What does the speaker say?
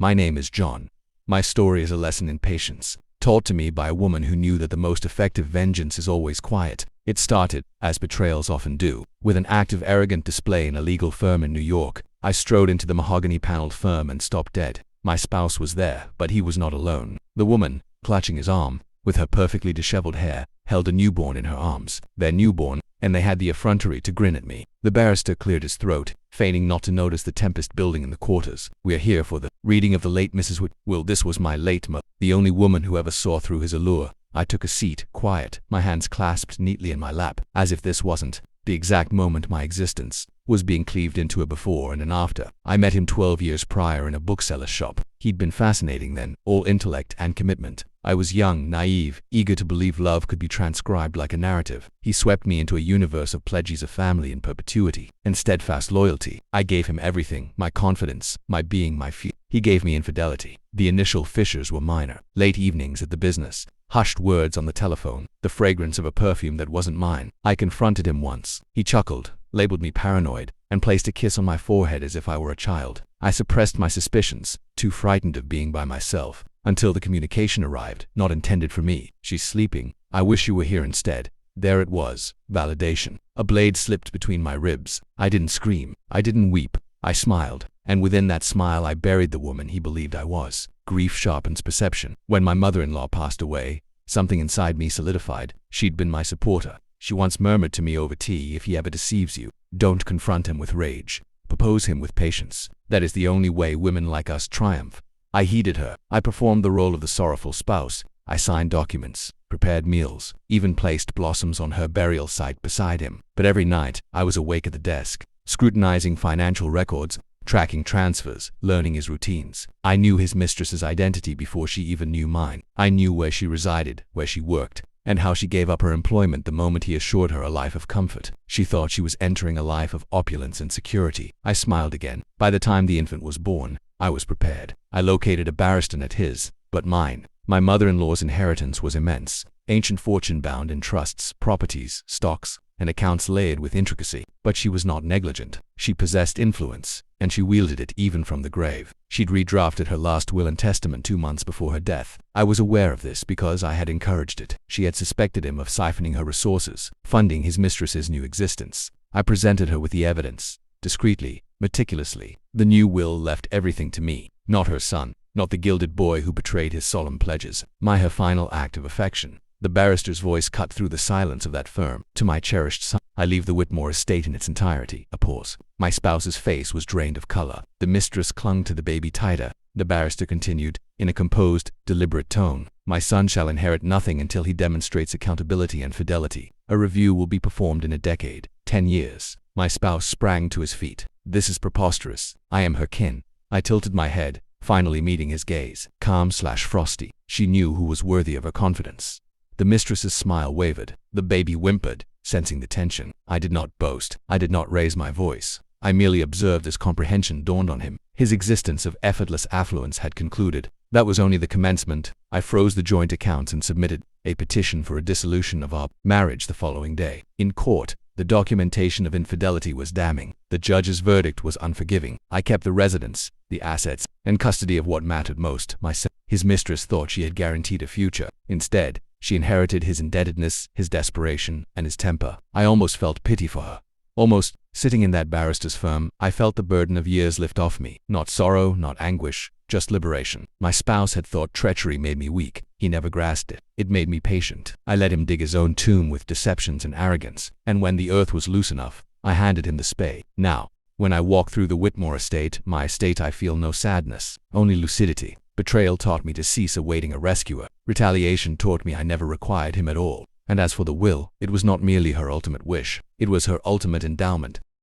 My name is John. My story is a lesson in patience, taught to me by a woman who knew that the most effective vengeance is always quiet. It started, as betrayals often do, with an act of arrogant display in a legal firm in New York. I strode into the mahogany-paneled firm and stopped dead. My spouse was there, but he was not alone. The woman, clutching his arm, with her perfectly disheveled hair, held a newborn in her arms. Their newborn, and they had the effrontery to grin at me. The barrister cleared his throat, feigning not to notice the tempest building in the quarters. We are here for the reading of the late Mrs. Will. This was my late mother, the only woman who ever saw through his allure. I took a seat, quiet, my hands clasped neatly in my lap, as if this wasn't the exact moment my existence was being cleaved into a before and an after. I met him 12 years prior in a bookseller's shop. He'd been fascinating then, all intellect and commitment. I was young, naive, eager to believe love could be transcribed like a narrative. He swept me into a universe of pledges of family and perpetuity and steadfast loyalty. I gave him everything, my confidence, my being, my fear. He gave me infidelity. The initial fissures were minor. Late evenings at the business, hushed words on the telephone, the fragrance of a perfume that wasn't mine. I confronted him once. He chuckled, labeled me paranoid, and placed a kiss on my forehead as if I were a child. I suppressed my suspicions, too frightened of being by myself, until the communication arrived, not intended for me. She's sleeping. I wish you were here instead. There it was. Validation. A blade slipped between my ribs. I didn't scream. I didn't weep. I smiled. And within that smile I buried the woman he believed I was. Grief sharpens perception. When my mother-in-law passed away, something inside me solidified. She'd been my supporter. She once murmured to me over tea, if he ever deceives you, don't confront him with rage. Propose him with patience. That is the only way women like us triumph. I heeded her. I performed the role of the sorrowful spouse. I signed documents, prepared meals, even placed blossoms on her burial site beside him. But every night, I was awake at the desk, scrutinizing financial records, tracking transfers, learning his routines. I knew his mistress's identity before she even knew mine. I knew where she resided, where she worked, and how she gave up her employment the moment he assured her a life of comfort. She thought she was entering a life of opulence and security. I smiled again. By the time the infant was born, I was prepared. I located a barrister at his, but mine. My mother-in-law's inheritance was immense, ancient fortune bound in trusts, properties, stocks, and accounts layered with intricacy. But she was not negligent. She possessed influence, and she wielded it even from the grave. She'd redrafted her last will and testament 2 months before her death. I was aware of this because I had encouraged it. She had suspected him of siphoning her resources, funding his mistress's new existence. I presented her with the evidence, discreetly, meticulously. The new will left everything to me, not her son, not the gilded boy who betrayed his solemn pledges. Her final act of affection. The barrister's voice cut through the silence of that firm. To my cherished son, I leave the Whitmore estate in its entirety. A pause. My spouse's face was drained of color. The mistress clung to the baby tighter. The barrister continued, in a composed, deliberate tone. My son shall inherit nothing until he demonstrates accountability and fidelity. A review will be performed in a decade, 10 years. My spouse sprang to his feet. This is preposterous. I am her kin. I tilted my head, finally meeting his gaze. Calm/frosty. She knew who was worthy of her confidence. The mistress's smile wavered. The baby whimpered, sensing the tension. I did not boast. I did not raise my voice. I merely observed as comprehension dawned on him. His existence of effortless affluence had concluded. That was only the commencement. I froze the joint accounts and submitted a petition for a dissolution of our marriage the following day. In court, the documentation of infidelity was damning. The judge's verdict was unforgiving. I kept the residence, the assets, and custody of what mattered most, myself. His mistress thought she had guaranteed a future. Instead, she inherited his indebtedness, his desperation, and his temper. I almost felt pity for her. Almost, sitting in that barrister's firm, I felt the burden of years lift off me. Not sorrow, not anguish, just liberation. My spouse had thought treachery made me weak. He never grasped it. It made me patient. I let him dig his own tomb with deceptions and arrogance, and when the earth was loose enough, I handed him the spade. Now, when I walk through the Whitmore estate, my estate, I feel no sadness, only lucidity. Betrayal taught me to cease awaiting a rescuer. Retaliation taught me I never required him at all. And as for the will, it was not merely her ultimate wish. It was her ultimate endowment.